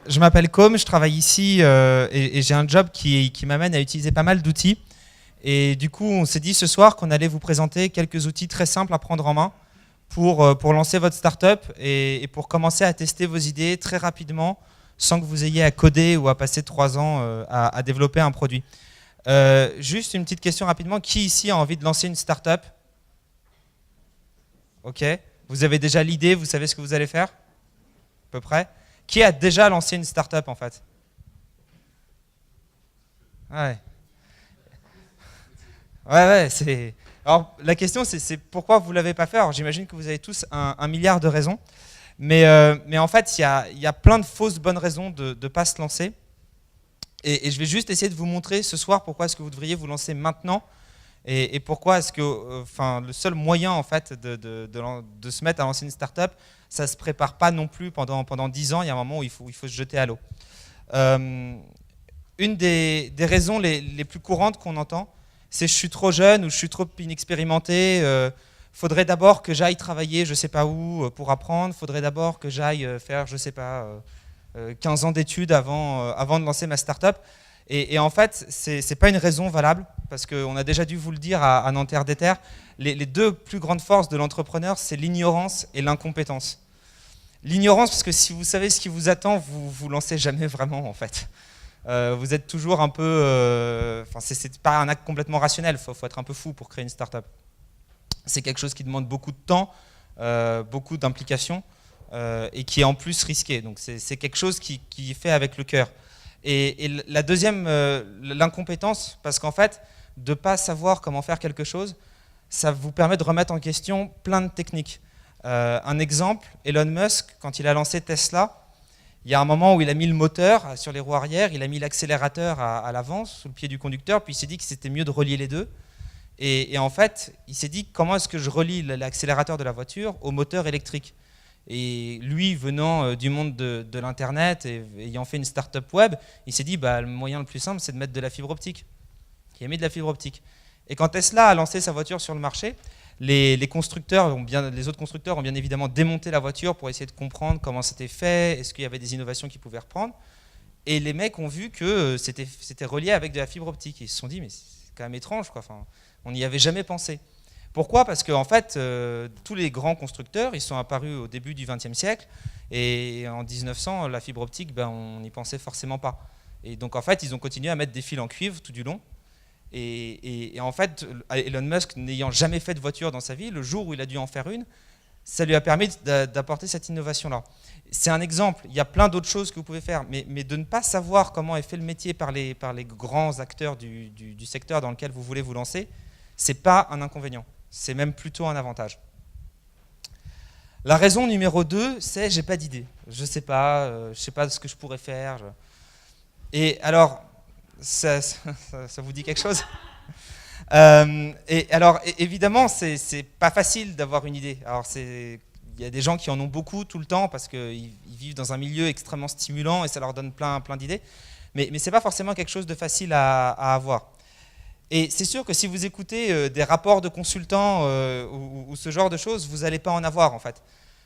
Je m'appelle Com, je travaille ici et j'ai un job qui m'amène à utiliser pas mal d'outils. Et du coup, on s'est dit ce soir qu'on allait vous présenter quelques outils très simples à prendre en main pour lancer votre startup et pour commencer à tester vos idées très rapidement sans que vous ayez à coder ou à passer 3 ans à développer un produit. Juste une petite question rapidement. Qui ici a envie de lancer une startup? Ok. Vous avez déjà l'idée, vous savez ce que vous allez faire? À peu près. Qui a déjà lancé une startup en fait? Ouais. Ouais, c'est. Alors, la question, c'est pourquoi vous ne l'avez pas fait. Alors, j'imagine que vous avez tous un milliard de raisons. Mais en fait, il y a plein de fausses bonnes raisons de ne pas se lancer. Et je vais juste essayer de vous montrer ce soir pourquoi est-ce que vous devriez vous lancer maintenant et pourquoi est-ce que le seul moyen en fait, de se mettre à lancer une startup, ça ne se prépare pas non plus pendant 10 ans. Il y a un moment où il faut se jeter à l'eau. Une des raisons les plus courantes qu'on entend, c'est je suis trop jeune ou je suis trop inexpérimenté. Faudrait d'abord que j'aille travailler je ne sais pas où pour apprendre. Faudrait d'abord que j'aille faire je ne sais pas 15 ans d'études avant de lancer ma startup. Et en fait, ce n'est pas une raison valable parce qu'on a déjà dû vous le dire à Nanterre des Terres. Les deux plus grandes forces de l'entrepreneur, c'est l'ignorance et l'incompétence. L'ignorance, parce que si vous savez ce qui vous attend, vous ne vous lancez jamais vraiment en fait. Vous êtes toujours un peu... c'est pas un acte complètement rationnel, il faut être un peu fou pour créer une startup. C'est quelque chose qui demande beaucoup de temps, beaucoup d'implication et qui est en plus risqué. Donc c'est quelque chose qui est fait avec le cœur. Et la deuxième, l'incompétence, parce qu'en fait, de ne pas savoir comment faire quelque chose, ça vous permet de remettre en question plein de techniques. Un exemple, Elon Musk, quand il a lancé Tesla, il y a un moment où il a mis le moteur sur les roues arrière, il a mis l'accélérateur à l'avant, sous le pied du conducteur, puis il s'est dit que c'était mieux de relier les deux. Et en fait, il s'est dit comment est-ce que je relie l'accélérateur de la voiture au moteur électrique. Et lui, venant du monde de l'Internet et ayant fait une start-up web, il s'est dit le moyen le plus simple, c'est de mettre de la fibre optique. Il a mis de la fibre optique. Et quand Tesla a lancé sa voiture sur le marché, les autres constructeurs ont bien évidemment démonté la voiture pour essayer de comprendre comment c'était fait, est-ce qu'il y avait des innovations qu'ils pouvaient reprendre. Et les mecs ont vu que c'était relié avec de la fibre optique. Ils se sont dit, mais c'est quand même étrange, quoi. Enfin, on n'y avait jamais pensé. Pourquoi? Parce qu'en fait, tous les grands constructeurs, ils sont apparus au début du XXe siècle, et en 1900, la fibre optique, on n'y pensait forcément pas. Et donc en fait, ils ont continué à mettre des fils en cuivre tout du long. Et en fait, Elon Musk, n'ayant jamais fait de voiture dans sa vie, le jour où il a dû en faire une, ça lui a permis d'apporter cette innovation-là. C'est un exemple, il y a plein d'autres choses que vous pouvez faire, mais de ne pas savoir comment est fait le métier par les grands acteurs du secteur dans lequel vous voulez vous lancer, ce n'est pas un inconvénient, c'est même plutôt un avantage. La raison numéro 2, c'est j'ai pas d'idée, je sais pas ce que je pourrais faire. Et alors, ça vous dit quelque chose? Et alors, évidemment, c'est pas facile d'avoir une idée. Alors, il y a des gens qui en ont beaucoup tout le temps parce qu'ils vivent dans un milieu extrêmement stimulant et ça leur donne plein d'idées. Mais c'est pas forcément quelque chose de facile à avoir. Et c'est sûr que si vous écoutez des rapports de consultants ou ce genre de choses, vous n'allez pas en avoir en fait.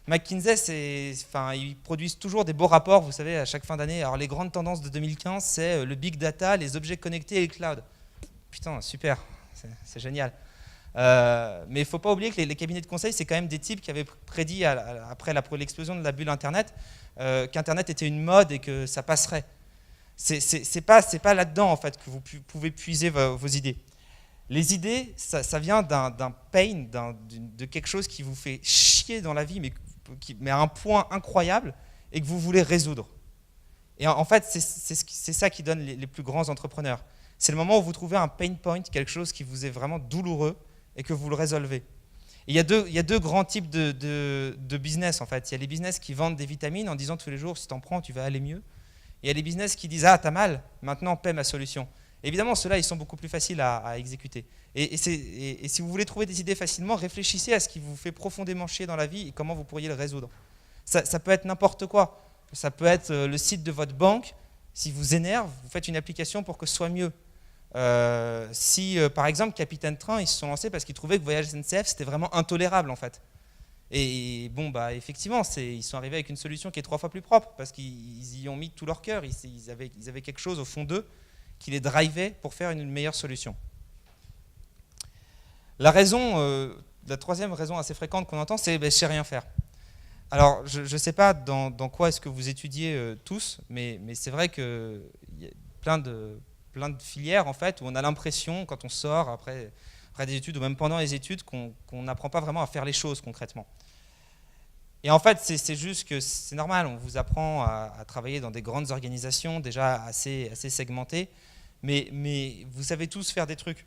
McKinsey, ils produisent toujours des beaux rapports, vous savez, à chaque fin d'année. Alors les grandes tendances de 2015, c'est le big data, les objets connectés et le cloud. Putain, super, c'est génial. Mais il ne faut pas oublier que les cabinets de conseil, c'est quand même des types qui avaient prédit, après l'explosion de la bulle Internet, qu'Internet était une mode et que ça passerait. C'est pas là-dedans en fait que vous pouvez puiser vos idées. Les idées, ça vient d'un pain, de quelque chose qui vous fait chier dans la vie, mais à un point incroyable et que vous voulez résoudre. Et en fait, c'est ça qui donne les plus grands entrepreneurs. C'est le moment où vous trouvez un pain point, quelque chose qui vous est vraiment douloureux et que vous le résolvez. Et il y a deux grands types de business en fait. Il y a les business qui vendent des vitamines en disant tous les jours si tu en prends, tu vas aller mieux. Et il y a les business qui disent t'as mal, maintenant paie ma solution. Évidemment, ceux-là, ils sont beaucoup plus faciles à exécuter. Et si vous voulez trouver des idées facilement, réfléchissez à ce qui vous fait profondément chier dans la vie et comment vous pourriez le résoudre. Ça peut être n'importe quoi. Ça peut être le site de votre banque. Si vous énerve, vous faites une application pour que ce soit mieux. Par exemple, Capitaine Train, ils se sont lancés parce qu'ils trouvaient que Voyage SNCF, c'était vraiment intolérable en fait. Et bon, bah, effectivement, ils sont arrivés avec une solution qui est 3 fois plus propre, parce qu'ils y ont mis tout leur cœur, ils avaient quelque chose au fond d'eux qui les drivait pour faire une meilleure solution. La troisième raison assez fréquente qu'on entend, c'est « je sais rien faire ». Alors, je ne sais pas dans quoi est-ce que vous étudiez tous, mais c'est vrai qu'il y a plein de filières en fait, où on a l'impression, quand on sort après des études ou même pendant les études, qu'on n'apprend pas vraiment à faire les choses concrètement. Et en fait, c'est juste que c'est normal, on vous apprend à travailler dans des grandes organisations déjà assez segmentées, mais vous savez tous faire des trucs.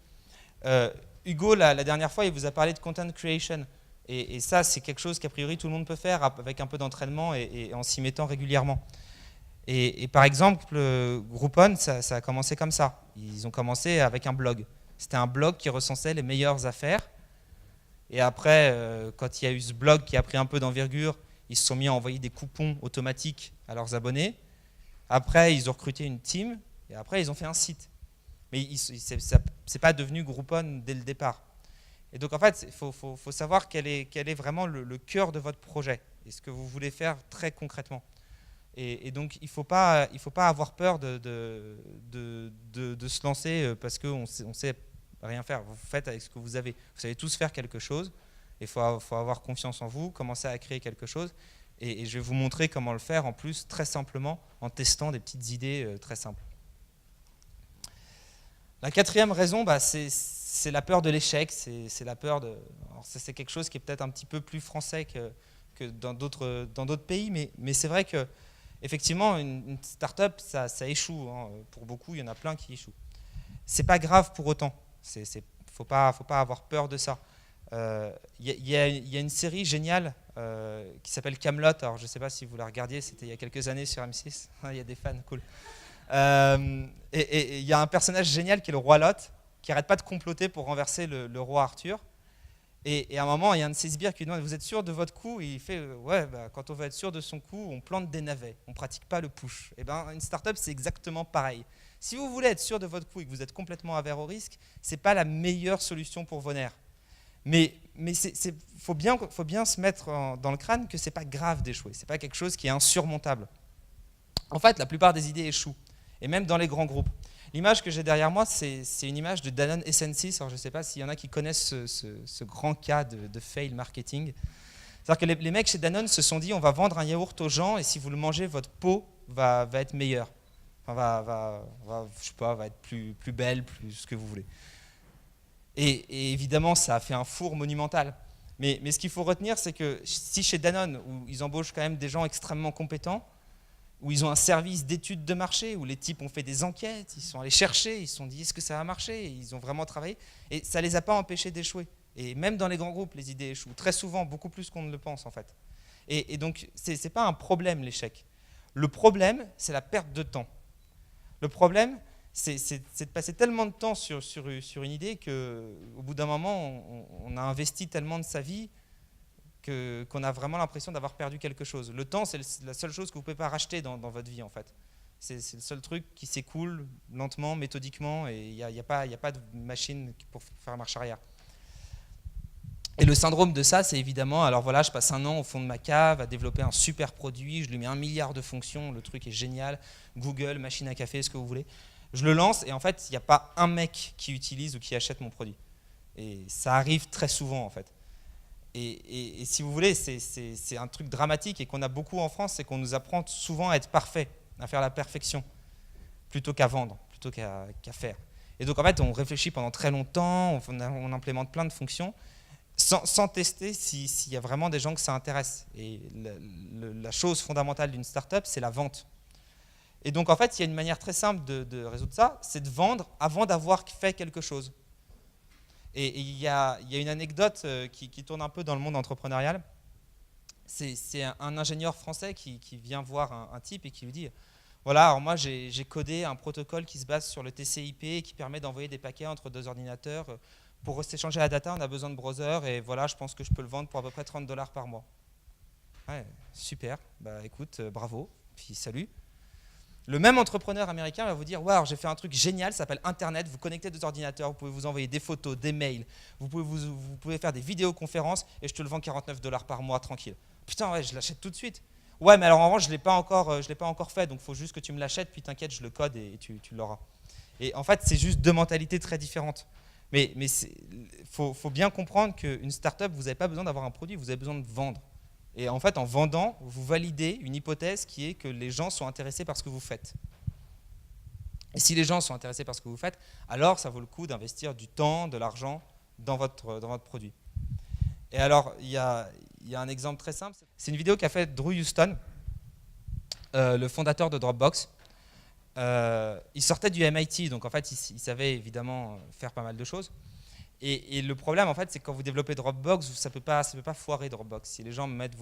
Hugo, la dernière fois, il vous a parlé de content creation. Et ça, c'est quelque chose qu'a priori tout le monde peut faire avec un peu d'entraînement et en s'y mettant régulièrement. Et par exemple, Groupon, ça a commencé comme ça. Ils ont commencé avec un blog. C'était un blog qui recensait les meilleures affaires. Et après, quand il y a eu ce blog qui a pris un peu d'envergure, ils se sont mis à envoyer des coupons automatiques à leurs abonnés. Après, ils ont recruté une team. Et après, ils ont fait un site. Mais c'est pas devenu Groupon dès le départ. Et donc en fait, il faut savoir quel est vraiment le cœur de votre projet et ce que vous voulez faire très concrètement. Et donc il ne faut pas avoir peur de se lancer parce qu'on sait rien faire. Vous faites avec ce que vous avez. Vous savez tous faire quelque chose. Il faut avoir confiance en vous, commencer à créer quelque chose. Et je vais vous montrer comment le faire en plus très simplement en testant des petites idées très simples. La quatrième raison, c'est la peur de l'échec, c'est la peur de... Alors c'est quelque chose qui est peut-être un petit peu plus français que dans d'autres pays, mais c'est vrai que effectivement une start-up, ça échoue. Hein. Pour beaucoup, il y en a plein qui échouent. C'est pas grave pour autant. Faut pas avoir peur de ça. Il y a une série géniale qui s'appelle Kaamelott. Alors je ne sais pas si vous la regardiez, c'était il y a quelques années sur M6. Il y a des fans, cool. Et il y a un personnage génial qui est le roi Lot, qui n'arrête pas de comploter pour renverser le roi Arthur. Et à un moment, il y a un de ses sbires qui lui demande « Vous êtes sûr de votre coup ?» Et il fait « Ouais, quand on veut être sûr de son coup, on plante des navets, on ne pratique pas le push. » Et bien, une startup, c'est exactement pareil. Si vous voulez être sûr de votre coup et que vous êtes complètement avare au risque, ce n'est pas la meilleure solution pour vos nerfs. Mais faut bien se mettre dans le crâne que ce n'est pas grave d'échouer, ce n'est pas quelque chose qui est insurmontable. En fait, la plupart des idées échouent, et même dans les grands groupes. L'image que j'ai derrière moi, c'est une image de Danone Essensis. Alors, je ne sais pas s'il y en a qui connaissent ce grand cas de fail marketing. C'est-à-dire que les mecs chez Danone se sont dit on va vendre un yaourt aux gens et si vous le mangez, votre peau va être meilleure. Enfin, je sais pas, va être plus belle, plus ce que vous voulez. Et évidemment, ça a fait un four monumental. Mais ce qu'il faut retenir, c'est que si chez Danone, où ils embauchent quand même des gens extrêmement compétents, où ils ont un service d'études de marché, où les types ont fait des enquêtes, ils sont allés chercher, ils se sont dit est-ce que ça va marcher, et ils ont vraiment travaillé, et ça ne les a pas empêchés d'échouer. Et même dans les grands groupes, les idées échouent, très souvent, beaucoup plus qu'on ne le pense en fait. Et donc, ce n'est pas un problème l'échec. Le problème, c'est la perte de temps. Le problème, c'est de passer tellement de temps sur une idée qu'au bout d'un moment, on a investi tellement de sa vie qu'on a vraiment l'impression d'avoir perdu quelque chose. Le temps, c'est la seule chose que vous ne pouvez pas racheter dans votre vie, en fait. C'est le seul truc qui s'écoule lentement, méthodiquement, et il n'y a pas de machine pour faire marche arrière. Et le syndrome de ça, c'est évidemment, alors voilà, je passe un an au fond de ma cave à développer un super produit, je lui mets 1 milliard de fonctions, le truc est génial, Google, machine à café, ce que vous voulez. Je le lance, et en fait, il n'y a pas un mec qui utilise ou qui achète mon produit. Et ça arrive très souvent, en fait. Et si vous voulez, c'est un truc dramatique et qu'on a beaucoup en France, c'est qu'on nous apprend souvent à être parfait, à faire la perfection, plutôt qu'à vendre, plutôt qu'à faire. Et donc en fait, on réfléchit pendant très longtemps, on implémente plein de fonctions, sans tester s'il y a vraiment des gens que ça intéresse. Et la chose fondamentale d'une start-up, c'est la vente. Et donc en fait, il y a une manière très simple de résoudre ça, c'est de vendre avant d'avoir fait quelque chose. Et il y a une anecdote qui tourne un peu dans le monde entrepreneurial. C'est un ingénieur français qui vient voir un type et qui lui dit « Voilà, alors moi j'ai codé un protocole qui se base sur le TCP et qui permet d'envoyer des paquets entre 2 ordinateurs. Pour s'échanger la data, on a besoin de browser et voilà, je pense que je peux le vendre pour à peu près $30 par mois. » Ouais, super, bah écoute, bravo, puis salut. Le même entrepreneur américain va vous dire, wow, j'ai fait un truc génial, ça s'appelle Internet, vous connectez deux ordinateurs, vous pouvez vous envoyer des photos, des mails, vous pouvez faire des vidéoconférences et je te le vends 49 $ par mois, tranquille. Putain, ouais, je l'achète tout de suite. Ouais, mais alors en revanche, je ne l'ai pas encore fait, donc il faut juste que tu me l'achètes, puis t'inquiète, je le code et tu l'auras. Et en fait, c'est juste deux mentalités très différentes. Mais faut bien comprendre qu'une startup, vous n'avez pas besoin d'avoir un produit, vous avez besoin de vendre. Et en fait, en vendant, vous validez une hypothèse qui est que les gens sont intéressés par ce que vous faites. Et si les gens sont intéressés par ce que vous faites, alors ça vaut le coup d'investir du temps, de l'argent dans votre produit. Et alors, il y a un exemple très simple. C'est une vidéo qu'a fait Drew Houston, le fondateur de Dropbox. Il sortait du MIT, donc en fait, il savait évidemment faire pas mal de choses. Et le problème, en fait, c'est que quand vous développez Dropbox, ça peut pas foirer Dropbox. Si les gens mettent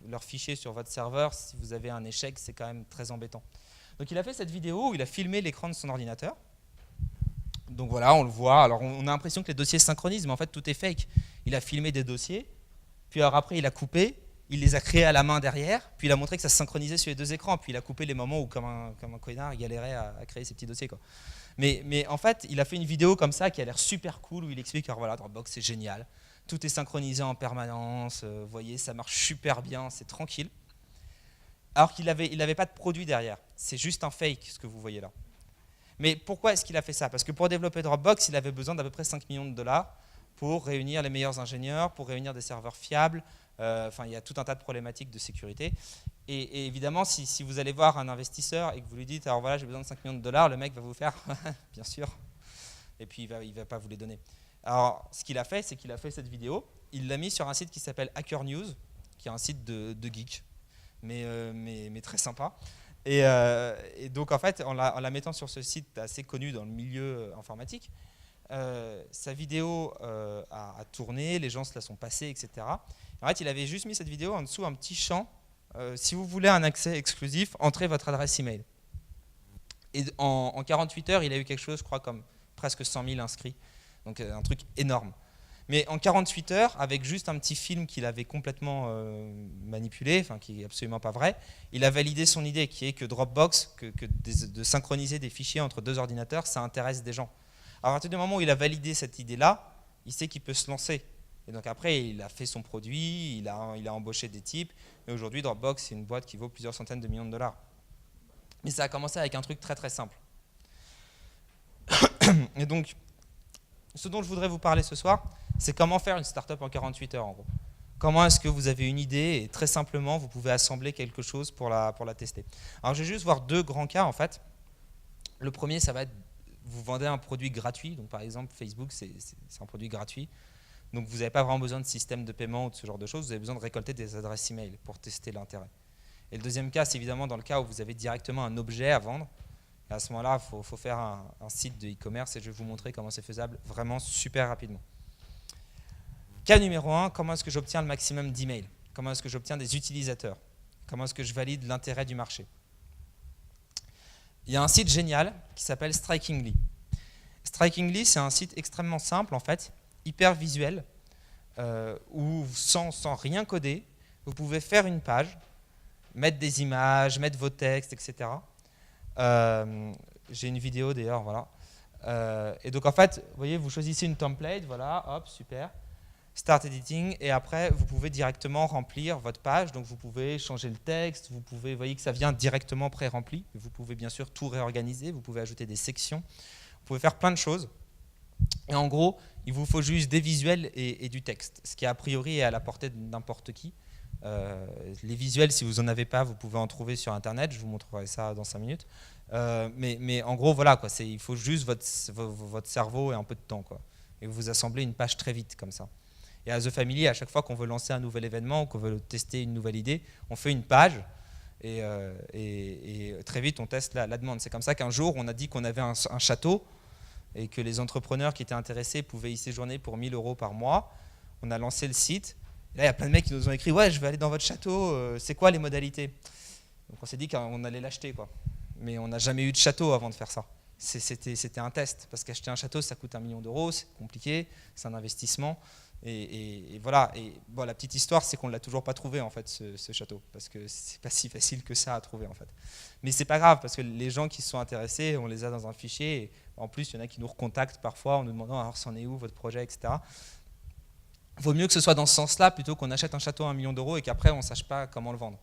leurs fichiers sur votre serveur, si vous avez un échec, c'est quand même très embêtant. Donc il a fait cette vidéo où il a filmé l'écran de son ordinateur. Donc voilà, on le voit. Alors on a l'impression que les dossiers se synchronisent, mais en fait, tout est fake. Il a filmé des dossiers, puis alors après, il a coupé, il les a créés à la main derrière, puis il a montré que ça se synchronisait sur les deux écrans, puis il a coupé les moments où, comme un connard, il galérait à créer ses petits dossiers, quoi. Mais en fait, il a fait une vidéo comme ça qui a l'air super cool où il explique que voilà, Dropbox c'est génial, tout est synchronisé en permanence, vous voyez, ça marche super bien, c'est tranquille. Alors qu'il n'avait pas de produit derrière, c'est juste un fake ce que vous voyez là. Mais pourquoi est-ce qu'il a fait ça? Parce que pour développer Dropbox, il avait besoin d'à peu près 5 millions de dollars pour réunir les meilleurs ingénieurs, pour réunir des serveurs fiables. Enfin, il y a tout un tas de problématiques de sécurité. Et évidemment, si vous allez voir un investisseur et que vous lui dites, alors voilà, j'ai besoin de 5 millions de dollars, le mec va vous faire, bien sûr, et puis il va pas vous les donner. Alors, ce qu'il a fait, c'est qu'il a fait cette vidéo, il l'a mis sur un site qui s'appelle Hacker News, qui est un site de geek, mais très sympa. Et donc, en fait, en la mettant sur ce site assez connu dans le milieu informatique, sa vidéo a tourné, les gens se la sont passés, etc. En fait, il avait juste mis cette vidéo en dessous un petit champ. Si vous voulez un accès exclusif, entrez votre adresse email. Et en 48 heures, il a eu quelque chose, je crois, comme presque 100 000 inscrits. Donc un truc énorme. Mais en 48 heures, avec juste un petit film qu'il avait complètement manipulé, enfin qui n'est absolument pas vrai, il a validé son idée qui est que Dropbox, de synchroniser des fichiers entre deux ordinateurs, ça intéresse des gens. Alors à partir du moment où il a validé cette idée-là, il sait qu'il peut se lancer. Et donc après, il a fait son produit, il a embauché des types, et aujourd'hui Dropbox, c'est une boîte qui vaut plusieurs centaines de millions de dollars. Mais ça a commencé avec un truc très très simple. Et donc, ce dont je voudrais vous parler ce soir, c'est comment faire une startup en 48 heures en gros. Comment est-ce que vous avez une idée et très simplement, vous pouvez assembler quelque chose pour la tester. Alors je vais juste voir deux grands cas en fait. Le premier, ça va être, vous vendez un produit gratuit, donc par exemple Facebook, c'est un produit gratuit. Donc vous n'avez pas vraiment besoin de système de paiement ou de ce genre de choses, vous avez besoin de récolter des adresses email pour tester l'intérêt. Et le deuxième cas, c'est évidemment dans le cas où vous avez directement un objet à vendre. Et à ce moment-là, il faut faire un site de e-commerce et je vais vous montrer comment c'est faisable vraiment super rapidement. Cas numéro 1, comment est-ce que j'obtiens le maximum d'emails? Comment est-ce que j'obtiens des utilisateurs? Comment est-ce que je valide l'intérêt du marché? Il y a un site génial qui s'appelle Strikingly. Strikingly, c'est un site extrêmement simple en fait, hyper visuel, où sans rien coder, vous pouvez faire une page, mettre des images, mettre vos textes, etc. J'ai une vidéo d'ailleurs, voilà. Et donc en fait, vous voyez, vous choisissez une template, voilà, hop, super. Start Editing, et après, vous pouvez directement remplir votre page. Donc vous pouvez changer le texte, vous voyez que ça vient directement pré-rempli. Vous pouvez bien sûr tout réorganiser, vous pouvez ajouter des sections, vous pouvez faire plein de choses. Et en gros, il vous faut juste des visuels et du texte, ce qui a priori est à la portée de n'importe qui. Les visuels, si vous n'en avez pas, vous pouvez en trouver sur Internet, je vous montrerai ça dans 5 minutes. Mais en gros, voilà, quoi, il faut juste votre cerveau et un peu de temps, quoi. Et vous assemblez une page très vite comme ça. Et à The Family, à chaque fois qu'on veut lancer un nouvel événement ou qu'on veut tester une nouvelle idée, on fait une page et très vite on teste la demande. C'est comme ça qu'un jour, on a dit qu'on avait un château et que les entrepreneurs qui étaient intéressés pouvaient y séjourner pour 1 000 € par mois. On a lancé le site. Et là, il y a plein de mecs qui nous ont écrit « Ouais, je vais aller dans votre château, c'est quoi les modalités ?» Donc on s'est dit qu'on allait l'acheter, quoi. Mais on n'a jamais eu de château avant de faire ça. C'était un test, parce qu'acheter un château, ça coûte 1 million d'euros, c'est compliqué, c'est un investissement. Et voilà. Et bon, la petite histoire, c'est qu'on ne l'a toujours pas trouvé en fait, ce château, parce que c'est pas si facile que ça à trouver en fait. Mais c'est pas grave, parce que les gens qui se sont intéressés, on les a dans un fichier. Et en plus, il y en a qui nous recontactent parfois en nous demandant alors c'en est où votre projet, etc. Vaut mieux que ce soit dans ce sens-là plutôt qu'on achète un château à 1 million d'euros et qu'après on ne sache pas comment le vendre.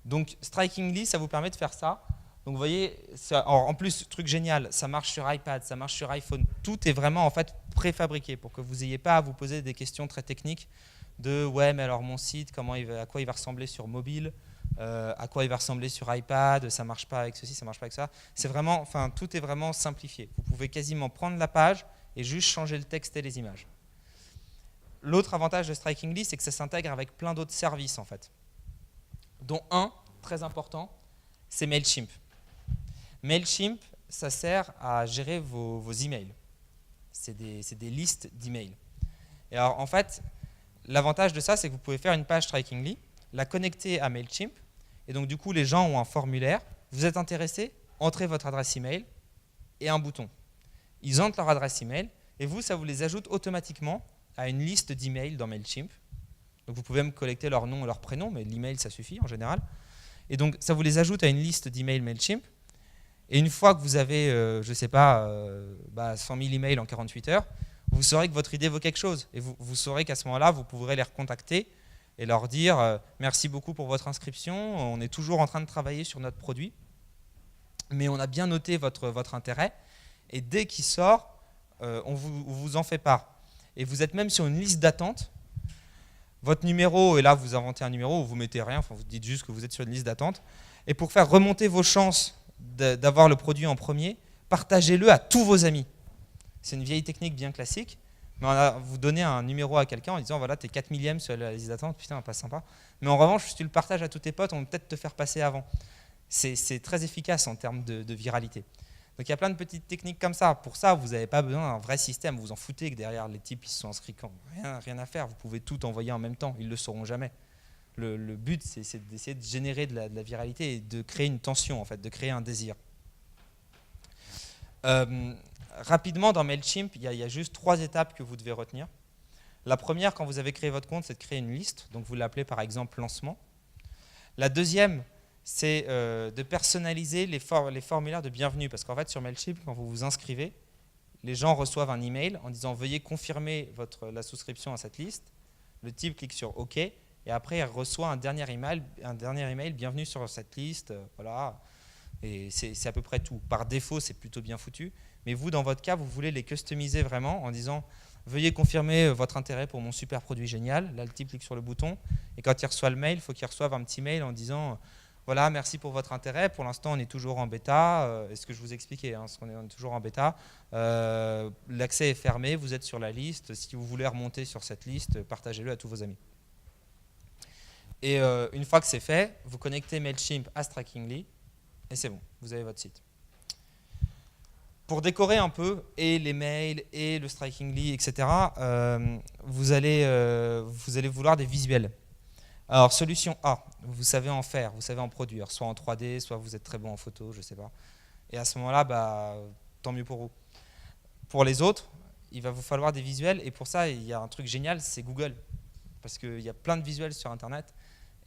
Donc Strikingly, ça vous permet de faire ça. Donc vous voyez, en plus, truc génial, ça marche sur iPad, ça marche sur iPhone. Tout est vraiment en fait préfabriqué pour que vous n'ayez pas à vous poser des questions très techniques de ouais, mais alors mon site, à quoi il va ressembler sur mobile, à quoi il va ressembler sur iPad, ça marche pas avec ceci, ça marche pas avec ça. C'est vraiment, enfin, tout est vraiment simplifié. Vous pouvez quasiment prendre la page et juste changer le texte et les images. L'autre avantage de Strikingly, c'est que ça s'intègre avec plein d'autres services en fait, dont un très important, c'est Mailchimp. Mailchimp, ça sert à gérer vos emails. C'est des listes d'emails. Et alors en fait, l'avantage de ça, c'est que vous pouvez faire une page Strikingly, la connecter à Mailchimp, et donc du coup les gens ont un formulaire. Vous êtes intéressé, entrez votre adresse email et un bouton. Ils entrent leur adresse email et vous, ça vous les ajoute automatiquement à une liste d'emails dans Mailchimp. Donc vous pouvez même collecter leur nom et leur prénom, mais l'email ça suffit en général. Et donc ça vous les ajoute à une liste d'emails Mailchimp. Et une fois que vous avez, je ne sais pas, 100 000 emails en 48 heures, vous saurez que votre idée vaut quelque chose. Et vous saurez qu'à ce moment-là, vous pourrez les recontacter et leur dire merci beaucoup pour votre inscription, on est toujours en train de travailler sur notre produit, mais on a bien noté votre intérêt. Et dès qu'il sort, on vous en fait part. Et vous êtes même sur une liste d'attente. Votre numéro, et là vous inventez un numéro où vous mettez rien, enfin vous dites juste que vous êtes sur une liste d'attente. Et pour faire remonter vos chances d'avoir le produit en premier, partagez-le à tous vos amis. C'est une vieille technique bien classique, mais vous donnez un numéro à quelqu'un en disant voilà, t'es 4 millième sur la liste d'attente, putain, pas sympa. Mais en revanche, si tu le partages à tous tes potes, on va peut-être te faire passer avant. C'est très efficace en termes de viralité. Donc il y a plein de petites techniques comme ça. Pour ça, vous n'avez pas besoin d'un vrai système. Vous vous en foutez que derrière les types ils se sont inscrits quand. Rien à faire. Vous pouvez tout envoyer en même temps. Ils ne le sauront jamais. Le but, c'est d'essayer de générer de la viralité et de créer une tension, en fait, de créer un désir. Rapidement, dans Mailchimp, il y a juste 3 étapes que vous devez retenir. La première, quand vous avez créé votre compte, c'est de créer une liste. Donc vous l'appelez par exemple lancement. La deuxième, c'est de personnaliser les formulaires de bienvenue. Parce qu'en fait, sur Mailchimp, quand vous vous inscrivez, les gens reçoivent un email en disant « Veuillez confirmer la souscription à cette liste ». Le type clique sur « OK » et après, il reçoit un dernier email « Bienvenue sur cette liste ». Voilà. Et c'est à peu près tout. Par défaut, c'est plutôt bien foutu. Mais vous, dans votre cas, vous voulez les customiser vraiment en disant « Veuillez confirmer votre intérêt pour mon super produit génial ». Là, le type clique sur le bouton. Et quand il reçoit le mail, il faut qu'il reçoive un petit mail en disant « Voilà, merci pour votre intérêt. Pour l'instant, on est toujours en bêta. » Et ce que je vous expliquais, hein, on est toujours en bêta. L'accès est fermé, vous êtes sur la liste. Si vous voulez remonter sur cette liste, partagez-le à tous vos amis. Et une fois que c'est fait, vous connectez Mailchimp à Strikingly et c'est bon, vous avez votre site. Pour décorer un peu, et les mails, et le Strikingly, etc., vous allez vouloir des visuels. Alors, solution A, vous savez en faire, vous savez en produire, soit en 3D, soit vous êtes très bon en photo, je ne sais pas. Et à ce moment-là, tant mieux pour vous. Pour les autres, il va vous falloir des visuels, et pour ça, il y a un truc génial, c'est Google. Parce qu'il y a plein de visuels sur Internet,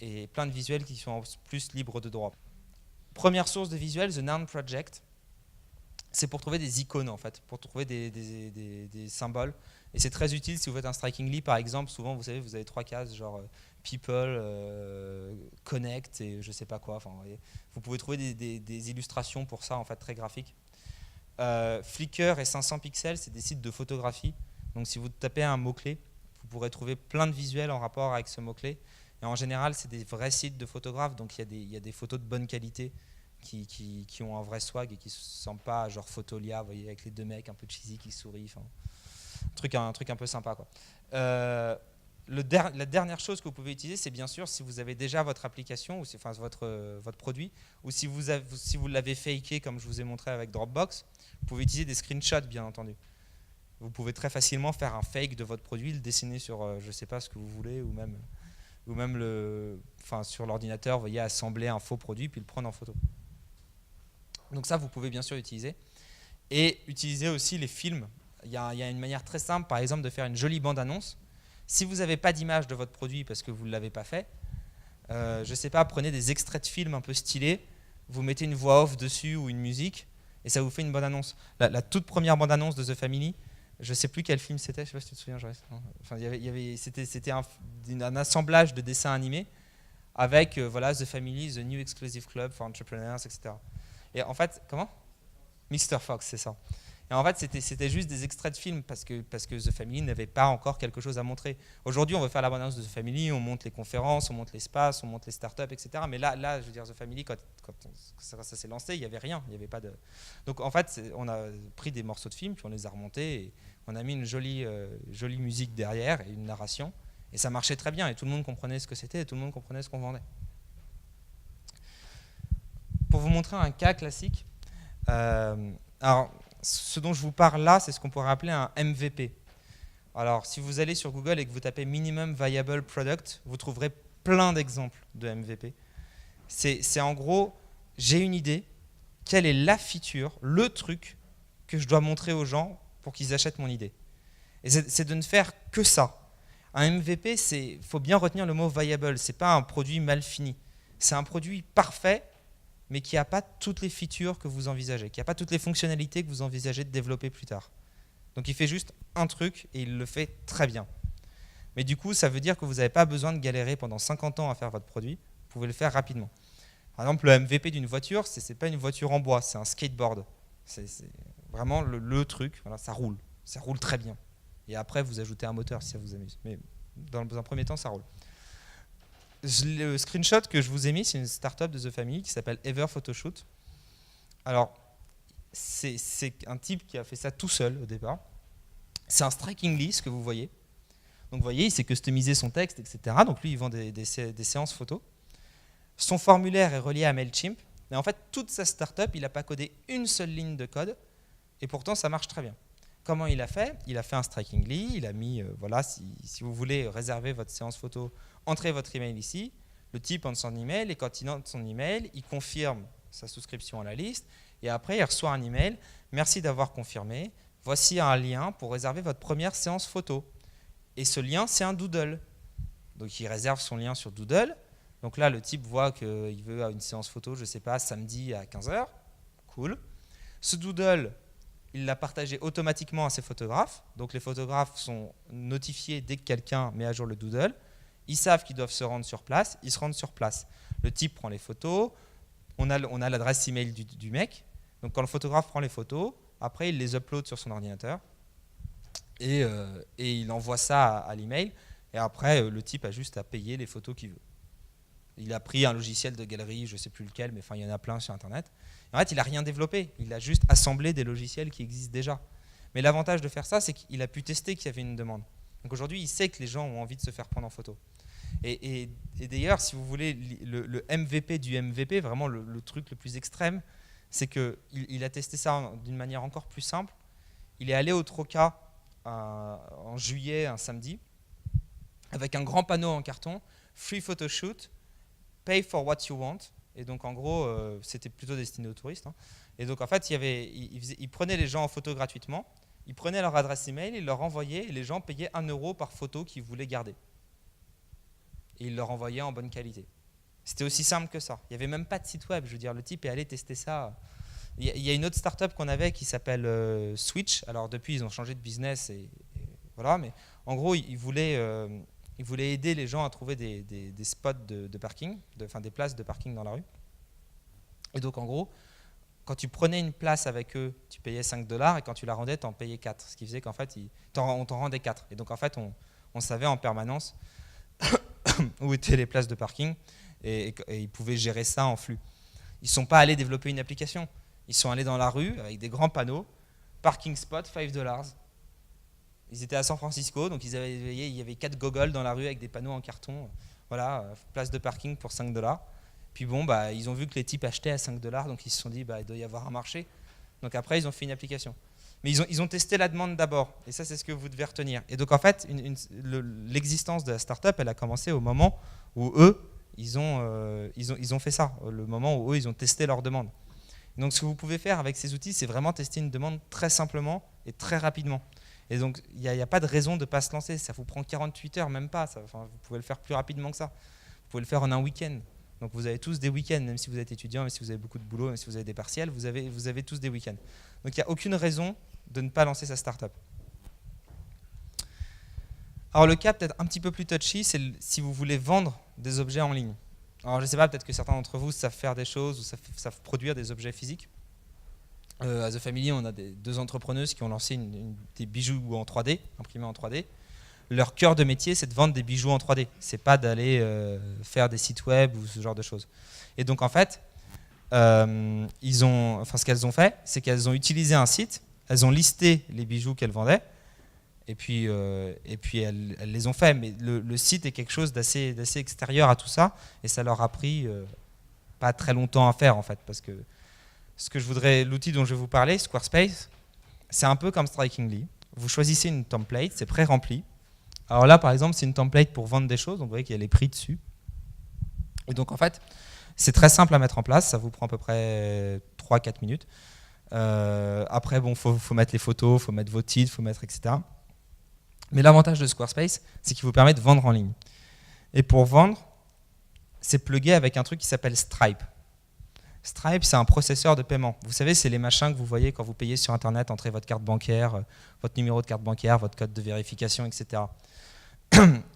et plein de visuels qui sont en plus libres de droit. Première source de visuels, The Noun Project. C'est pour trouver des icônes, en fait, pour trouver des symboles. Et c'est très utile si vous faites un Strikingly, par exemple. Souvent, vous savez, vous avez 3 cases, genre People, Connect et je sais pas quoi. Enfin, vous pouvez trouver des illustrations pour ça, en fait, très graphiques. Flickr et 500 pixels, c'est des sites de photographie. Donc, si vous tapez un mot-clé, vous pourrez trouver plein de visuels en rapport avec ce mot-clé. Et en général, c'est des vrais sites de photographes, donc il y a des photos de bonne qualité qui ont un vrai swag et qui ne se sentent pas genre Photolia, vous voyez, avec les 2 mecs un peu cheesy qui sourient. Un truc un peu sympa, quoi. La dernière chose que vous pouvez utiliser, c'est bien sûr si vous avez déjà votre application, ou votre produit, ou si vous l'avez faké comme je vous ai montré avec Dropbox, vous pouvez utiliser des screenshots, bien entendu. Vous pouvez très facilement faire un fake de votre produit, le dessiner sur je ne sais pas ce que vous voulez, ou même sur l'ordinateur, vous voyez, assembler un faux produit puis le prendre en photo. Donc ça, vous pouvez bien sûr utiliser. Et utiliser aussi les films. Il y a une manière très simple, par exemple, de faire une jolie bande-annonce. Si vous n'avez pas d'image de votre produit parce que vous ne l'avez pas fait, je ne sais pas, prenez des extraits de films un peu stylés, vous mettez une voix off dessus ou une musique, et ça vous fait une bonne annonce. La toute première bande-annonce de The Family, je ne sais plus quel film c'était, je ne sais pas si tu te souviens, Joris. Enfin, c'était un assemblage de dessins animés avec voilà, The Family, The New Exclusive Club for Entrepreneurs, etc. Et en fait, comment ? Mr. Fox, c'est ça. Et en fait, c'était juste des extraits de films parce que The Family n'avait pas encore quelque chose à montrer. Aujourd'hui, on veut faire la bande-annonce de The Family, on monte les conférences, on monte l'espace, on monte les startups, etc. Mais là, je veux dire, The Family, quand ça s'est lancé, il n'y avait rien. Il y avait pas de... Donc en fait, on a pris des morceaux de films, puis on les a remontés, et on a mis une jolie musique derrière et une narration. Et ça marchait très bien, et tout le monde comprenait ce que c'était, et tout le monde comprenait ce qu'on vendait. Pour vous montrer un cas classique, alors, ce dont je vous parle là, c'est ce qu'on pourrait appeler un MVP. Alors, si vous allez sur Google et que vous tapez Minimum Viable Product, vous trouverez plein d'exemples de MVP. C'est en gros, j'ai une idée, quelle est la feature, le truc que je dois montrer aux gens pour qu'ils achètent mon idée. Et c'est de ne faire que ça. Un MVP, il faut bien retenir le mot viable, ce n'est pas un produit mal fini. C'est un produit parfait, mais qui n'a pas toutes les features que vous envisagez, qui n'a pas toutes les fonctionnalités que vous envisagez de développer plus tard. Donc il fait juste un truc et il le fait très bien. Mais du coup, ça veut dire que vous n'avez pas besoin de galérer pendant 50 ans à faire votre produit, vous pouvez le faire rapidement. Par exemple, le MVP d'une voiture, ce n'est pas une voiture en bois, c'est un skateboard. C'est vraiment le truc, voilà, ça roule très bien. Et après, vous ajoutez un moteur si ça vous amuse. Mais dans un premier temps, ça roule. Le screenshot que je vous ai mis, c'est une startup de The Family qui s'appelle Ever Photoshoot. Alors, c'est un type qui a fait ça tout seul au départ. C'est un striking list que vous voyez. Donc, vous voyez, il s'est customisé son texte, etc. Donc, lui, il vend des séances photos. Son formulaire est relié à MailChimp. Mais en fait, toute sa startup, il n'a pas codé une seule ligne de code. Et pourtant, ça marche très bien. Comment il a fait ? Il a fait un striking list. Il a mis, voilà, si vous voulez réserver votre séance photo, entrez votre email ici, le type entre son email, et quand il entre son email, il confirme sa souscription à la liste, et après il reçoit un email, merci d'avoir confirmé, voici un lien pour réserver votre première séance photo. Et ce lien, c'est un Doodle. Donc il réserve son lien sur Doodle, donc là le type voit qu'il veut une séance photo, je ne sais pas, samedi à 15h, cool. Ce Doodle, il l'a partagé automatiquement à ses photographes, donc les photographes sont notifiés dès que quelqu'un met à jour le Doodle. Ils savent qu'ils doivent se rendre sur place, ils se rendent sur place. Le type prend les photos, on a l'adresse email du mec. Donc quand le photographe prend les photos, après il les upload sur son ordinateur et il envoie ça à l'email. Et après, le type a juste à payer les photos qu'il veut. Il a pris un logiciel de galerie, je ne sais plus lequel, mais enfin, il y en a plein sur Internet. Et en fait, il n'a rien développé, il a juste assemblé des logiciels qui existent déjà. Mais l'avantage de faire ça, c'est qu'il a pu tester qu'il y avait une demande. Donc aujourd'hui, il sait que les gens ont envie de se faire prendre en photo. Et d'ailleurs, si vous voulez, le MVP du MVP, vraiment le truc le plus extrême, c'est qu'il a testé ça d'une manière encore plus simple. Il est allé au Troca en juillet, un samedi, avec un grand panneau en carton, Free Photoshoot, Pay for what you want. Et donc en gros, c'était plutôt destiné aux touristes. Hein. Et donc en fait, il prenait les gens en photo gratuitement, il prenait leur adresse email, il leur envoyait, et les gens payaient 1 € par photo qu'ils voulaient garder. Et il leur envoyait en bonne qualité. C'était aussi simple que ça. Il n'y avait même pas de site web. Je veux dire, le type est allé tester ça. Il y a une autre startup qu'on avait qui s'appelle Switch. Alors depuis, ils ont changé de business et voilà. Mais en gros, ils voulaient aider les gens à trouver des spots de parking, enfin des places de parking dans la rue. Et donc en gros, quand tu prenais une place avec eux, tu payais 5 $ et quand tu la rendais, tu en payais 4. Ce qui faisait qu'en fait, on t'en rendait 4. Et donc en fait, on savait en permanence où étaient les places de parking et ils pouvaient gérer ça en flux. Ils ne sont pas allés développer une application. Ils sont allés dans la rue avec des grands panneaux, parking spot, 5 $. Ils étaient à San Francisco, donc il y avait 4 gogoles dans la rue avec des panneaux en carton. Voilà, place de parking pour 5 $. Puis bon, ils ont vu que les types achetaient à 5 $, donc ils se sont dit, il doit y avoir un marché. Donc après, ils ont fait une application. Mais ils ont testé la demande d'abord, et ça, c'est ce que vous devez retenir. Et donc en fait, l'existence de la startup, elle a commencé au moment où eux, ils ont fait ça, le moment où eux, ils ont testé leur demande. Donc ce que vous pouvez faire avec ces outils, c'est vraiment tester une demande très simplement et très rapidement. Et donc, il n'y a pas de raison de ne pas se lancer. Ça vous prend 48 heures, même pas. Vous pouvez le faire plus rapidement que ça. Vous pouvez le faire en un week-end. Donc, vous avez tous des week-ends, même si vous êtes étudiant, même si vous avez beaucoup de boulot, même si vous avez des partiels, vous avez tous des week-ends. Donc, il n'y a aucune raison de ne pas lancer sa start-up. Alors, le cas peut-être un petit peu plus touchy, c'est si vous voulez vendre des objets en ligne. Alors, je ne sais pas, peut-être que certains d'entre vous savent faire des choses ou savent produire des objets physiques. À The Family, on a deux entrepreneuses qui ont lancé des bijoux en 3D, imprimés en 3D. Leur cœur de métier, c'est de vendre des bijoux en 3D. C'est pas d'aller faire des sites web ou ce genre de choses. Et donc, en fait, ce qu'elles ont fait, c'est qu'elles ont utilisé un site, elles ont listé les bijoux qu'elles vendaient, et puis elles les ont fait. Mais le site est quelque chose d'assez extérieur à tout ça, et ça leur a pris pas très longtemps à faire, en fait, parce que l'outil dont je vais vous parler, Squarespace, c'est un peu comme Strikingly. Vous choisissez une template, c'est pré-rempli. Alors là, par exemple, c'est une template pour vendre des choses, donc vous voyez qu'il y a les prix dessus. Et donc en fait, c'est très simple à mettre en place, ça vous prend à peu près 3-4 minutes. Après, bon, faut mettre les photos, faut mettre vos titres, faut mettre etc. Mais l'avantage de Squarespace, c'est qu'il vous permet de vendre en ligne. Et pour vendre, c'est plugué avec un truc qui s'appelle Stripe. Stripe, c'est un processeur de paiement. Vous savez, c'est les machins que vous voyez quand vous payez sur Internet, entrez votre carte bancaire, votre numéro de carte bancaire, votre code de vérification, etc.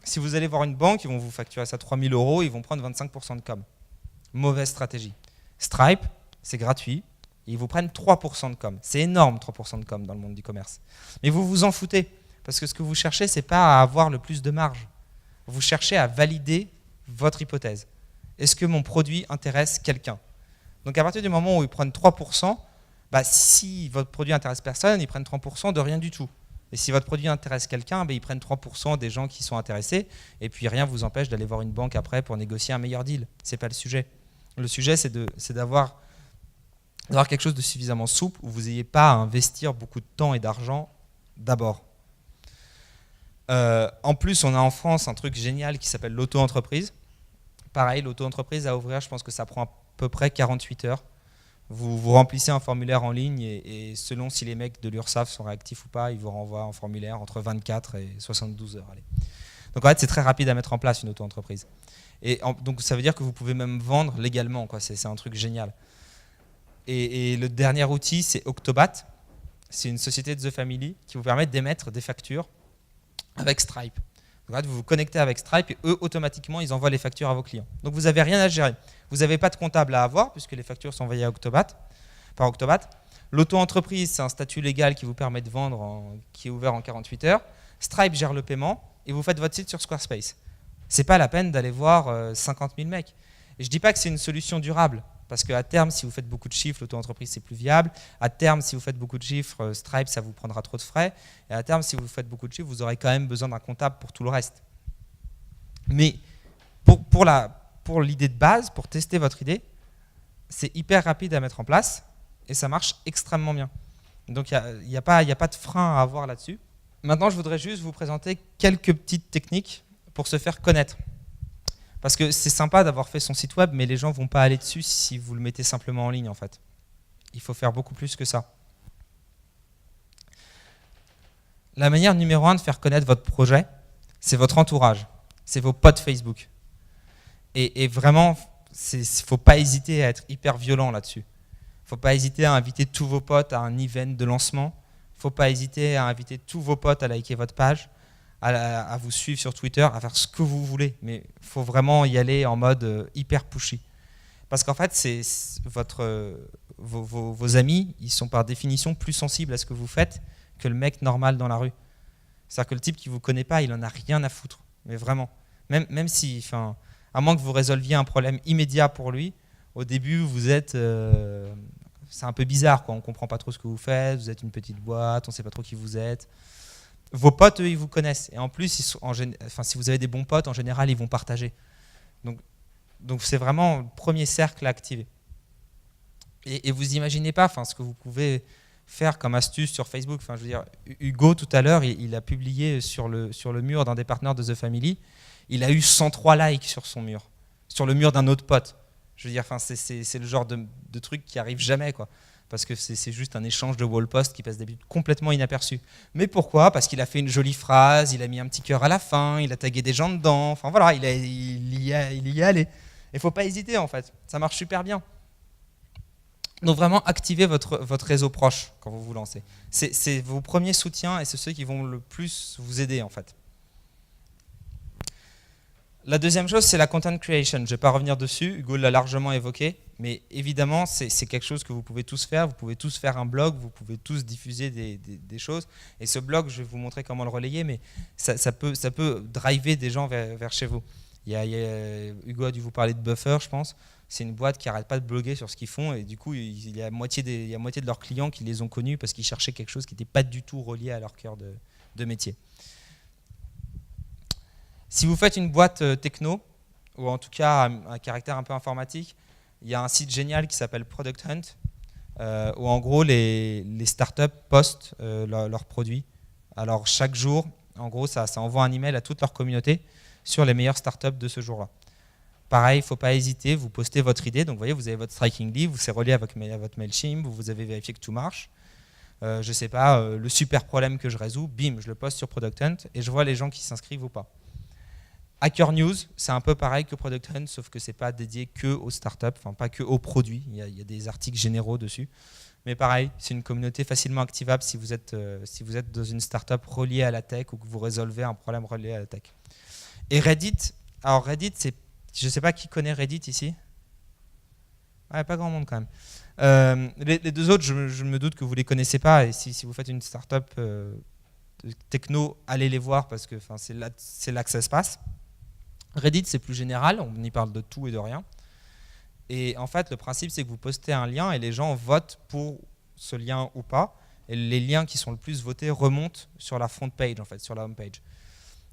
Si vous allez voir une banque, ils vont vous facturer ça 3 000 €, ils vont prendre 25% de com. Mauvaise stratégie. Stripe, c'est gratuit, et ils vous prennent 3% de com. C'est énorme, 3% de com dans le monde du commerce. Mais vous vous en foutez, parce que ce que vous cherchez, ce n'est pas à avoir le plus de marge. Vous cherchez à valider votre hypothèse. Est-ce que mon produit intéresse quelqu'un ? Donc à partir du moment où ils prennent 3%, si votre produit intéresse personne, ils prennent 3% de rien du tout. Et si votre produit intéresse quelqu'un, ils prennent 3% des gens qui sont intéressés, et puis rien ne vous empêche d'aller voir une banque après pour négocier un meilleur deal. Ce n'est pas le sujet. Le sujet, c'est d'avoir quelque chose de suffisamment souple où vous n'ayez pas à investir beaucoup de temps et d'argent d'abord. En plus, on a en France un truc génial qui s'appelle l'auto-entreprise. Pareil, l'auto-entreprise à ouvrir, je pense que ça prend à peu près 48 heures. Vous remplissez un formulaire en ligne et selon si les mecs de l'URSSAF sont réactifs ou pas, ils vous renvoient un formulaire entre 24 et 72 heures. Allez. Donc en fait, c'est très rapide à mettre en place une auto-entreprise. Donc ça veut dire que vous pouvez même vendre légalement, quoi. C'est un truc génial. Et le dernier outil, c'est Octobat. C'est une société de The Family qui vous permet d'émettre des factures avec Stripe. Donc, vous vous connectez avec Stripe et eux, automatiquement, ils envoient les factures à vos clients. Donc vous n'avez rien à gérer. Vous n'avez pas de comptable à avoir puisque les factures sont envoyées par Octobat. L'auto-entreprise, c'est un statut légal qui vous permet de vendre, qui est ouvert en 48 heures. Stripe gère le paiement et vous faites votre site sur Squarespace. Ce n'est pas la peine d'aller voir 50 000 mecs. Et je ne dis pas que c'est une solution durable. Parce qu'à terme, si vous faites beaucoup de chiffres, l'auto-entreprise, c'est plus viable. À terme, si vous faites beaucoup de chiffres, Stripe, ça vous prendra trop de frais. Et à terme, si vous faites beaucoup de chiffres, vous aurez quand même besoin d'un comptable pour tout le reste. Mais pour l'idée de base, pour tester votre idée, c'est hyper rapide à mettre en place et ça marche extrêmement bien. Donc, il n'y a pas de frein à avoir là-dessus. Maintenant, je voudrais juste vous présenter quelques petites techniques pour se faire connaître. Parce que c'est sympa d'avoir fait son site web, mais les gens ne vont pas aller dessus si vous le mettez simplement en ligne, en fait. Il faut faire beaucoup plus que ça. La manière numéro 1 de faire connaître votre projet, c'est votre entourage. C'est vos potes Facebook. Et vraiment, il ne faut pas hésiter à être hyper violent là-dessus. Il ne faut pas hésiter à inviter tous vos potes à un event de lancement. Il ne faut pas hésiter à inviter tous vos potes à liker votre page, à vous suivre sur Twitter, à faire ce que vous voulez. Mais il faut vraiment y aller en mode hyper pushy. Parce qu'en fait, vos amis, ils sont par définition plus sensibles à ce que vous faites que le mec normal dans la rue. C'est-à-dire que le type qui ne vous connaît pas, il n'en a rien à foutre. Mais vraiment. Même si, à moins que vous résolviez un problème immédiat pour lui, au début, vous êtes... c'est un peu bizarre, quoi. On ne comprend pas trop ce que vous faites, vous êtes une petite boîte, on ne sait pas trop qui vous êtes. Vos potes, eux, ils vous connaissent. Et en plus, si vous avez des bons potes, en général, ils vont partager. Donc c'est vraiment le premier cercle à activer. Et vous imaginez pas ce que vous pouvez faire comme astuce sur Facebook. Je veux dire, Hugo, tout à l'heure, il a publié sur le mur d'un des partenaires de The Family, il a eu 103 likes sur son mur, sur le mur d'un autre pote. Je veux dire, c'est le genre de truc qui arrive jamais, quoi. parce que c'est juste un échange de wall posts qui passe d'habitude complètement inaperçu. Mais pourquoi? Parce qu'il a fait une jolie phrase, il a mis un petit cœur à la fin, il a tagué des gens dedans, enfin voilà, il y est allé. Il ne faut pas hésiter en fait, ça marche super bien. Donc vraiment, activez votre réseau proche quand vous vous lancez. C'est vos premiers soutiens et c'est ceux qui vont le plus vous aider en fait. La deuxième chose, c'est la content creation. Je ne vais pas revenir dessus, Hugo l'a largement évoqué, mais évidemment, c'est quelque chose que vous pouvez tous faire. Vous pouvez tous faire un blog, vous pouvez tous diffuser des choses. Et ce blog, je vais vous montrer comment le relayer, mais ça peut driver des gens vers chez vous. Hugo a dû vous parler de Buffer, je pense. C'est une boîte qui n'arrête pas de bloguer sur ce qu'ils font, et du coup, il y a moitié de leurs clients qui les ont connus parce qu'ils cherchaient quelque chose qui n'était pas du tout relié à leur cœur de métier. Si vous faites une boîte techno, ou en tout cas un caractère un peu informatique, il y a un site génial qui s'appelle Product Hunt, où en gros les startups postent leurs produits. Alors chaque jour, en gros, ça envoie un email à toute leur communauté sur les meilleures startups de ce jour-là. Pareil, il ne faut pas hésiter, vous postez votre idée, donc vous voyez, vous avez votre striking lead, vous c'est relié à votre MailChimp, vous avez vérifié que tout marche. Je ne sais pas, le super problème que je résous, bim, je le poste sur Product Hunt et je vois les gens qui s'inscrivent ou pas. Hacker News, c'est un peu pareil que Product Hunt, sauf que ce n'est pas dédié que aux startups, enfin pas que aux produits, il y a des articles généraux dessus. Mais pareil, c'est une communauté facilement activable si vous êtes dans une startup reliée à la tech ou que vous résolvez un problème relié à la tech. Et Reddit, alors Reddit, je ne sais pas qui connaît Reddit ici. Ouais, pas grand monde quand même. Les deux autres, je me doute que vous ne les connaissez pas, et si vous faites une startup techno, allez les voir parce que c'est là que ça se passe. Reddit, c'est plus général, on y parle de tout et de rien. Et en fait, le principe, c'est que vous postez un lien et les gens votent pour ce lien ou pas. Et les liens qui sont le plus votés remontent sur la front page, en fait, sur la home page.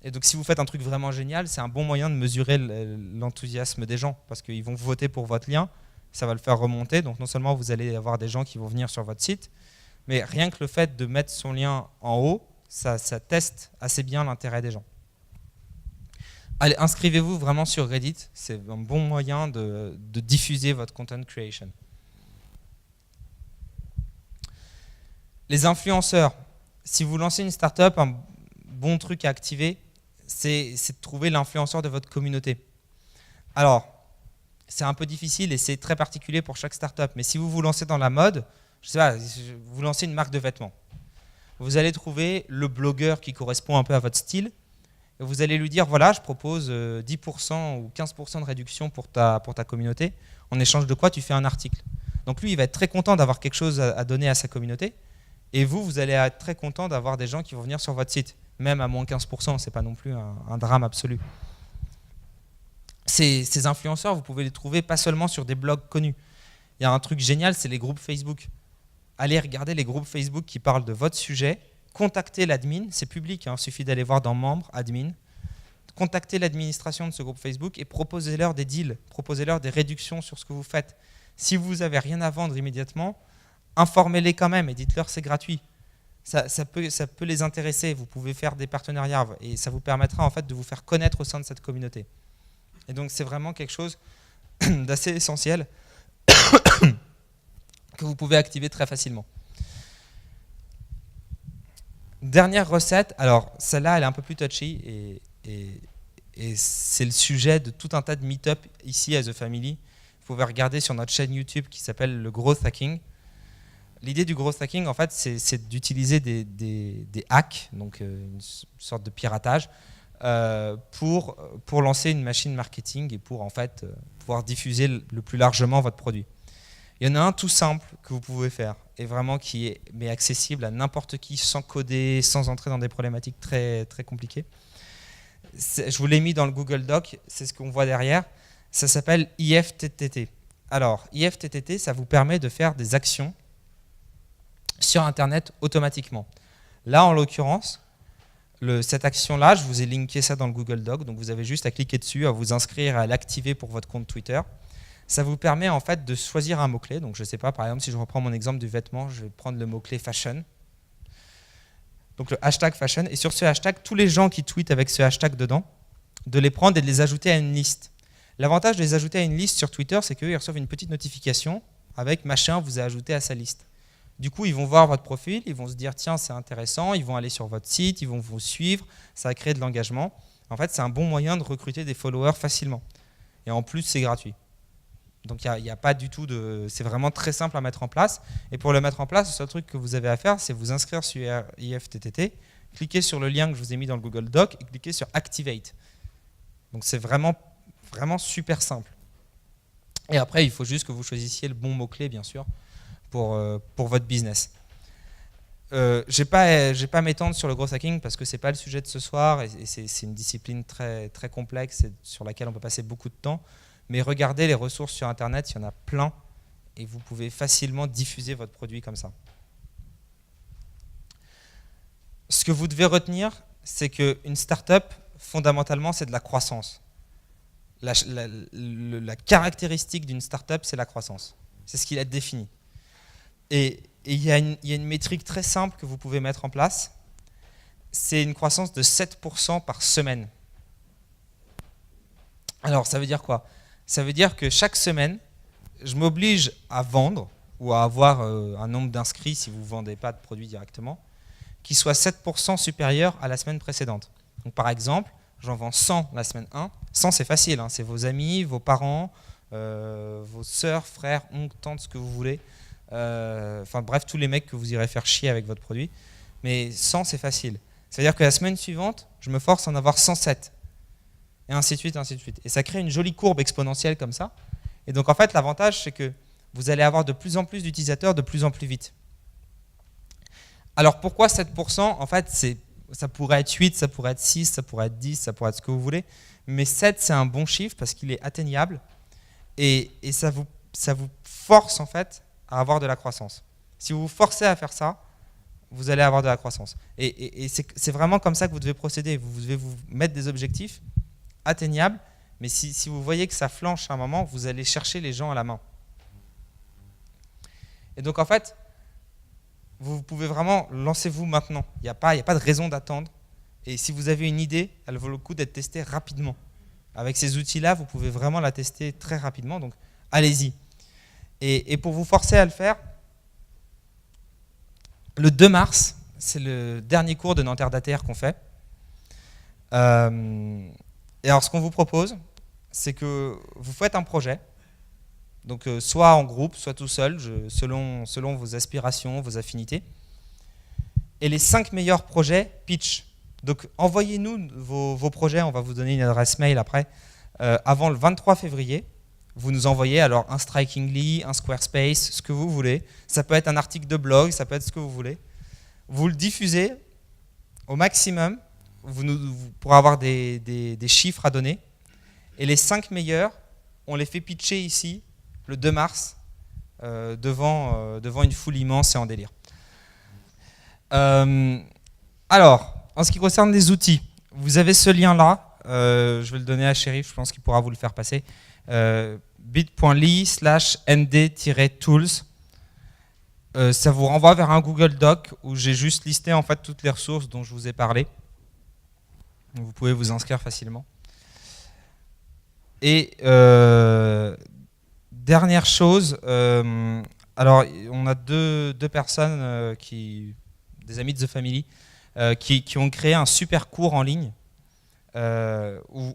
Et donc, si vous faites un truc vraiment génial, c'est un bon moyen de mesurer l'enthousiasme des gens parce qu'ils vont voter pour votre lien, ça va le faire remonter. Donc, non seulement vous allez avoir des gens qui vont venir sur votre site, mais rien que le fait de mettre son lien en haut, ça teste assez bien l'intérêt des gens. Allez, inscrivez-vous vraiment sur Reddit, c'est un bon moyen de diffuser votre content creation. Les influenceurs, si vous lancez une startup, un bon truc à activer, c'est de trouver l'influenceur de votre communauté. Alors, c'est un peu difficile et c'est très particulier pour chaque startup, mais si vous vous lancez dans la mode, je sais pas, vous lancez une marque de vêtements, vous allez trouver le blogueur qui correspond un peu à votre style. Vous allez lui dire, voilà, je propose 10% ou 15% de réduction pour ta communauté, en échange de quoi tu fais un article. Donc lui, il va être très content d'avoir quelque chose à donner à sa communauté, et vous allez être très content d'avoir des gens qui vont venir sur votre site, même à moins 15%, ce n'est pas non plus un drame absolu. Ces influenceurs, vous pouvez les trouver pas seulement sur des blogs connus. Il y a un truc génial, c'est les groupes Facebook. Allez regarder les groupes Facebook qui parlent de votre sujet, contactez l'admin, c'est public, il suffit d'aller voir dans membres, admin, contactez l'administration de ce groupe Facebook et proposez-leur des deals, proposez-leur des réductions sur ce que vous faites. Si vous n'avez rien à vendre immédiatement, informez-les quand même et dites-leur c'est gratuit. Ça peut les intéresser, vous pouvez faire des partenariats et ça vous permettra en fait de vous faire connaître au sein de cette communauté. Et donc c'est vraiment quelque chose d'assez essentiel que vous pouvez activer très facilement. Dernière recette, alors celle-là elle est un peu plus touchy et c'est le sujet de tout un tas de meet-up ici à The Family. Vous pouvez regarder sur notre chaîne YouTube qui s'appelle le Growth Hacking. L'idée du Growth Hacking en fait c'est d'utiliser des hacks, donc une sorte de piratage, pour lancer une machine marketing et pour en fait pouvoir diffuser le plus largement votre produit. Il y en a un tout simple que vous pouvez faire et vraiment qui est accessible à n'importe qui sans coder, sans entrer dans des problématiques très, très compliquées. Je vous l'ai mis dans le Google Doc, c'est ce qu'on voit derrière. Ça s'appelle IFTTT. Alors, IFTTT, ça vous permet de faire des actions sur Internet automatiquement. Là, en l'occurrence, cette action-là, je vous ai linké ça dans le Google Doc, donc vous avez juste à cliquer dessus, à vous inscrire, à l'activer pour votre compte Twitter. Ça vous permet en fait de choisir un mot-clé. Donc je ne sais pas, par exemple, si je reprends mon exemple du vêtement, je vais prendre le mot-clé fashion. Donc le hashtag fashion. Et sur ce hashtag, tous les gens qui tweetent avec ce hashtag dedans, de les prendre et de les ajouter à une liste. L'avantage de les ajouter à une liste sur Twitter, c'est qu'eux, ils reçoivent une petite notification avec machin vous a ajouté à sa liste. Du coup, ils vont voir votre profil, ils vont se dire tiens, c'est intéressant, ils vont aller sur votre site, ils vont vous suivre, ça va créer de l'engagement. En fait, c'est un bon moyen de recruter des followers facilement. Et en plus, c'est gratuit. Donc, il n'y a pas du tout de... C'est vraiment très simple à mettre en place. Et pour le mettre en place, le seul truc que vous avez à faire, c'est vous inscrire sur IFTTT, cliquer sur le lien que je vous ai mis dans le Google Doc et cliquer sur Activate. Donc, c'est vraiment super simple. Et après, il faut juste que vous choisissiez le bon mot-clé, bien sûr, pour votre business. Je ne vais pas m'étendre sur le growth hacking parce que ce n'est pas le sujet de ce soir et c'est une discipline très, très complexe et sur laquelle on peut passer beaucoup de temps. Mais regardez les ressources sur Internet, il y en a plein et vous pouvez facilement diffuser votre produit comme ça. Ce que vous devez retenir, c'est qu'une startup, fondamentalement, c'est de la croissance. La caractéristique d'une startup, c'est la croissance. C'est ce qui la définit. Et il y a une métrique très simple que vous pouvez mettre en place. C'est une croissance de 7% par semaine. Alors, ça veut dire quoi? Ça veut dire que chaque semaine, je m'oblige à vendre ou à avoir un nombre d'inscrits si vous ne vendez pas de produit directement, qui soit 7% supérieur à la semaine précédente. Donc, par exemple, j'en vends 100 la semaine 1. 100, c'est facile, hein, c'est vos amis, vos parents, vos sœurs, frères, oncles, tantes, ce que vous voulez. Enfin bref, tous les mecs que vous irez faire chier avec votre produit. Mais 100, c'est facile. Ça veut dire que la semaine suivante, je me force à en avoir 107. Et ainsi de suite, ainsi de suite. Et ça crée une jolie courbe exponentielle comme ça. Et donc en fait, l'avantage, c'est que vous allez avoir de plus en plus d'utilisateurs de plus en plus vite. Alors pourquoi 7%? En fait, ça pourrait être 8, ça pourrait être 6, ça pourrait être 10, ça pourrait être ce que vous voulez. Mais 7, c'est un bon chiffre parce qu'il est atteignable. Et ça vous force en fait à avoir de la croissance. Si vous vous forcez à faire ça, vous allez avoir de la croissance. Et c'est vraiment comme ça que vous devez procéder. Vous devez vous mettre des objectifs atteignables, mais si vous voyez que ça flanche à un moment, vous allez chercher les gens à la main. Et donc en fait, vous pouvez vraiment lancez-vous maintenant. Il n'y a pas de raison d'attendre. Et si vous avez une idée, elle vaut le coup d'être testée rapidement. Avec ces outils-là, vous pouvez vraiment la tester très rapidement. Donc allez-y. Et pour vous forcer à le faire, le 2 mars, c'est le dernier cours de Nanterre d'ATR qu'on fait. Et alors, ce qu'on vous propose, c'est que vous faites un projet, donc soit en groupe, soit tout seul, selon vos aspirations, vos affinités. Et les 5 meilleurs projets pitch. Donc, envoyez-nous vos projets, on va vous donner une adresse mail après, avant le 23 février. Vous nous envoyez alors un Strikingly, un Squarespace, ce que vous voulez. Ça peut être un article de blog, ça peut être ce que vous voulez. Vous le diffusez au maximum pour avoir des chiffres à donner. Et les 5 meilleurs, on les fait pitcher ici, le 2 mars, devant une foule immense et en délire. Alors, en ce qui concerne les outils, vous avez ce lien-là. Je vais le donner à Chérif, je pense qu'il pourra vous le faire passer. bit.ly/nd-tools. Ça vous renvoie vers un Google Doc où j'ai juste listé en fait toutes les ressources dont je vous ai parlé. Donc vous pouvez vous inscrire facilement. Et dernière chose, alors on a deux personnes des amis de The Family, qui ont créé un super cours en ligne où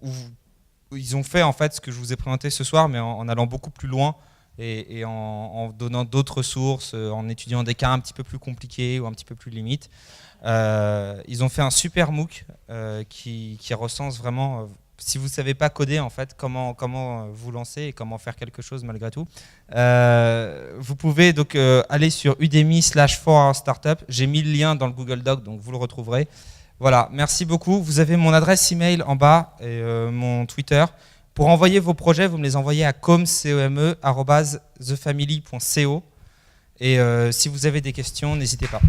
ils ont fait en fait ce que je vous ai présenté ce soir, mais en allant beaucoup plus loin et en donnant d'autres sources, en étudiant des cas un petit peu plus compliqués ou un petit peu plus limites. Ils ont fait un super MOOC qui recense vraiment, si vous ne savez pas coder en fait, comment vous lancer et comment faire quelque chose malgré tout. Vous pouvez donc aller sur udemy/4hourstartup. J'ai mis le lien dans le Google Doc, donc vous le retrouverez. Voilà, merci beaucoup. Vous avez mon adresse email en bas et mon Twitter. Pour envoyer vos projets, vous me les envoyez à com@thefamily.co. Et si vous avez des questions, n'hésitez pas.